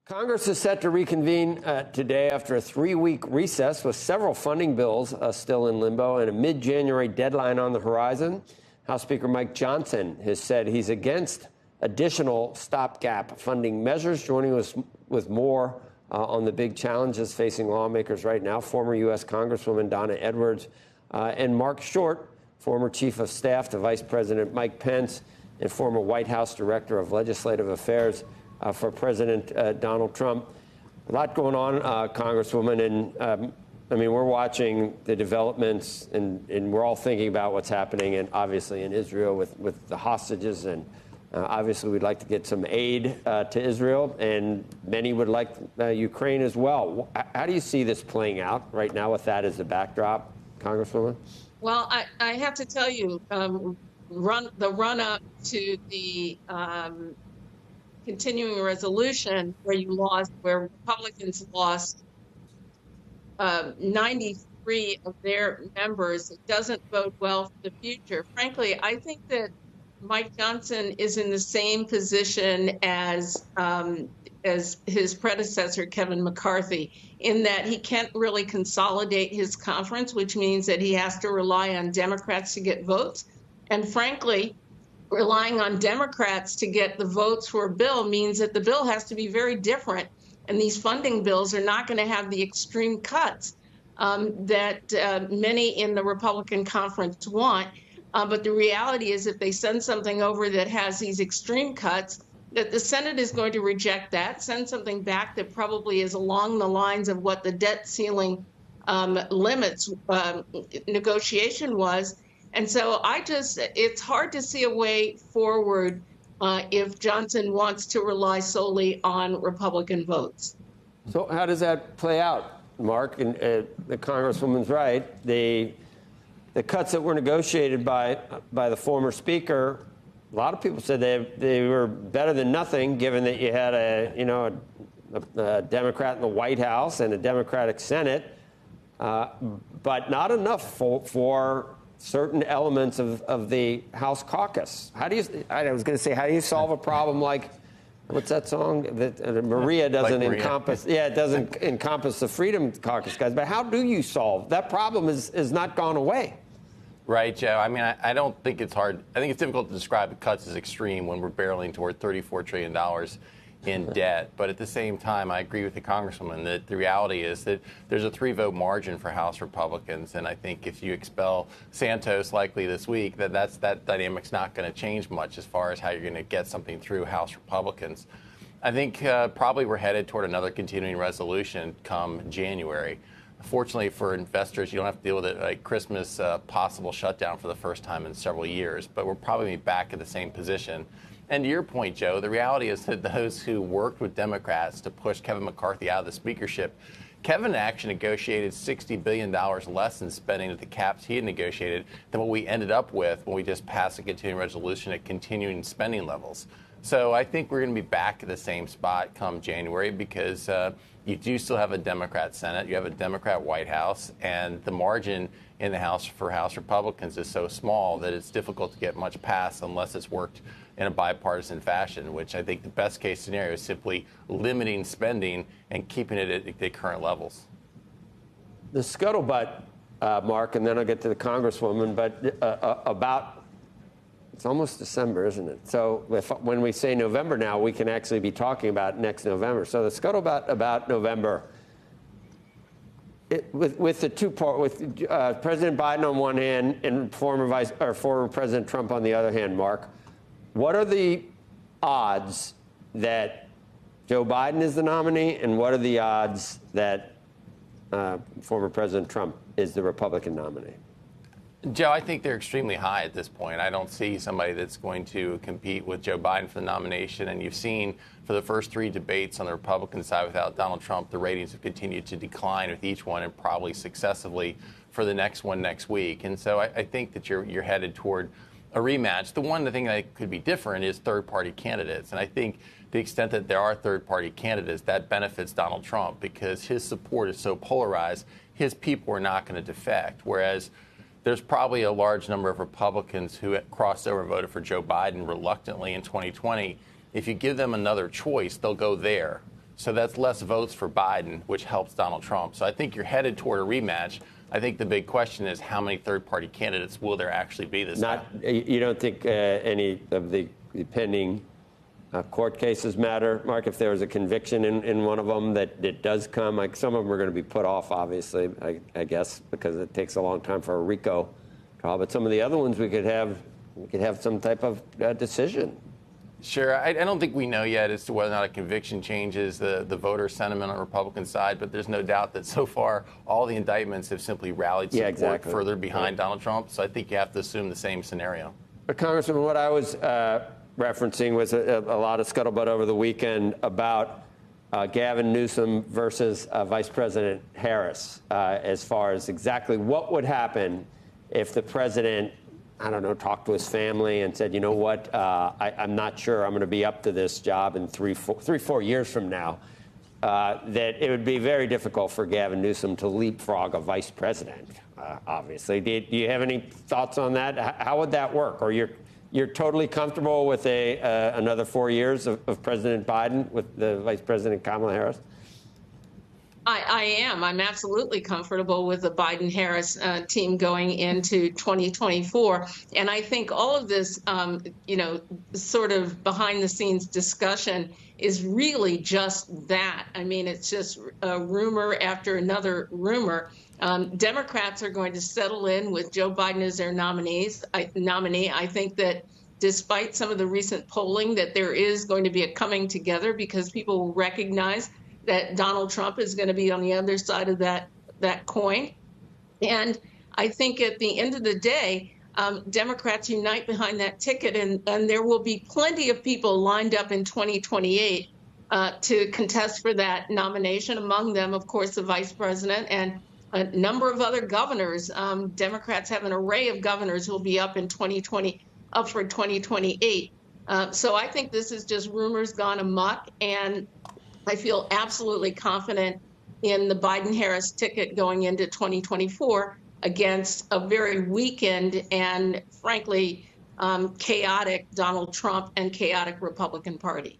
Congress is set to reconvene today after a 3-week recess with several funding bills still in limbo and a mid-January deadline on the horizon. House Speaker Mike Johnson has said he's against additional stopgap funding measures. Joining us with more on the big challenges facing lawmakers right now, former U.S. Congresswoman Donna Edwards and Marc, former Chief of Staff to Vice President Mike Pence and former White House Director of Legislative Affairs for President Donald Trump. A lot going on, Congresswoman, and I mean, we're watching the developments, and we're all thinking about what's happening, and obviously in Israel with the hostages, and obviously we'd like to get some aid to Israel, and many would like Ukraine as well. How do you see this playing out right now with that as a backdrop, Congresswoman? Well, I have to tell you, the run-up to the continuing resolution where Republicans lost 93 of their members, it doesn't bode well for the future. Frankly, I think that Mike Johnson is in the same position as his predecessor, Kevin McCarthy, in that he can't really consolidate his conference, which means that he has to rely on Democrats to get votes. And frankly, relying on Democrats to get the votes for a bill means that the bill has to be very different. And these funding bills are not going to have the extreme cuts that many in the Republican conference want. But the reality is if they send something over that has these extreme cuts, that the Senate is going to reject that, send something back that probably is along the lines of what the debt ceiling limits negotiation was. And so it's hard to see a way forward if Johnson wants to rely solely on Republican votes. So how does that play out, Marc? And the Congresswoman's right. The cuts that were negotiated by the former speaker, a lot of people said they were better than nothing, given that you had a Democrat in the White House and a Democratic Senate, but not enough for certain elements of the House caucus. How do you solve a problem like, what's that song? That Maria doesn't encompass. Yeah, it doesn't encompass the Freedom Caucus guys. But how do you solve that problem? Is not gone away. Right, Joe. I mean, I don't think it's hard. I think it's difficult to describe the cuts as extreme when we're barreling toward $34 trillion in debt. But at the same time, I agree with the Congresswoman that the reality is that there's a 3-vote margin for House Republicans. And I think if you expel Santos likely this week, that dynamic's not going to change much as far as how you're going to get something through House Republicans. I think probably we're headed toward another continuing resolution come January. Fortunately for investors, you don't have to deal with it like Christmas possible shutdown for the first time in several years. But we're probably back at the same position. And to your point, Joe, the reality is that those who worked with Democrats to push Kevin McCarthy out of the speakership, Kevin actually negotiated $60 billion less in spending at the caps he had negotiated than what we ended up with when we just passed a continuing resolution at continuing spending levels. So I think we're going to be back at the same spot come January because you do still have a Democrat Senate, you have a Democrat White House, and the margin in the House for House Republicans is so small that it's difficult to get much passed unless it's worked in a bipartisan fashion, which I think the best case scenario is simply limiting spending and keeping it at the current levels. The scuttlebutt, Marc, and then I'll get to the Congresswoman, but about, it's almost December, isn't it? So when we say November now, we can actually be talking about next November. So the scuttlebutt about November, with the two-part, with President Biden on one hand and former President Trump on the other hand, Marc, what are the odds that Joe Biden is the nominee, and what are the odds that former President Trump is the Republican nominee? Joe, I think they're extremely high at this point. I don't see somebody that's going to compete with Joe Biden for the nomination. And you've seen for the first 3 debates on the Republican side without Donald Trump, the ratings have continued to decline with each one and probably successively for the next one next week. And so I think that you're headed toward a rematch. The thing that could be different is third-party candidates. And I think the extent that there are third-party candidates, that benefits Donald Trump because his support is so polarized, his people are not going to defect. Whereas there's probably a large number of Republicans who crossed over and voted for Joe Biden reluctantly in 2020. If you give them another choice, they'll go there. So that's less votes for Biden, which helps Donald Trump. So I think you're headed toward a rematch. I think the big question is how many third-party candidates will there actually be this time? You don't think any of the pending court cases matter, Mark? If there was a conviction in one of them that it does come, like some of them are going to be put off, obviously, I guess, because it takes a long time for a RICO trial. But some of the other ones we could have some type of decision. Sure. I don't think we know yet as to whether or not a conviction changes the voter sentiment on the Republican side, but there's no doubt that so far all the indictments have simply rallied support further behind Donald Trump. So I think you have to assume the same scenario. But Congressman, what I was referencing was a lot of scuttlebutt over the weekend about Gavin Newsom versus Vice President Harris as far as exactly what would happen if the president, I don't know, talked to his family and said, you know what, I'm not sure I'm going to be up to this job in 4 years from now, that it would be very difficult for Gavin Newsom to leapfrog a vice president, obviously. Do you have any thoughts on that? How would that work? Or you're totally comfortable with another 4 years of President Biden with the Vice President Kamala Harris? I am. I'm absolutely comfortable with the Biden-Harris team going into 2024. And I think all of this, sort of behind-the-scenes discussion is really just that. I mean, it's just a rumor after another rumor. Democrats are going to settle in with Joe Biden as their nominee. I think that despite some of the recent polling, that there is going to be a coming together because people will recognize that Donald Trump is going to be on the other side of that coin. And I think at the end of the day, Democrats unite behind that ticket, and there will be plenty of people lined up in 2028 to contest for that nomination. Among them, of course, the vice president and a number of other governors. Democrats have an array of governors who will be up in 2028. So I think this is just rumors gone amok, and I feel absolutely confident in the Biden-Harris ticket going into 2024 against a very weakened and, frankly, chaotic Donald Trump and chaotic Republican Party.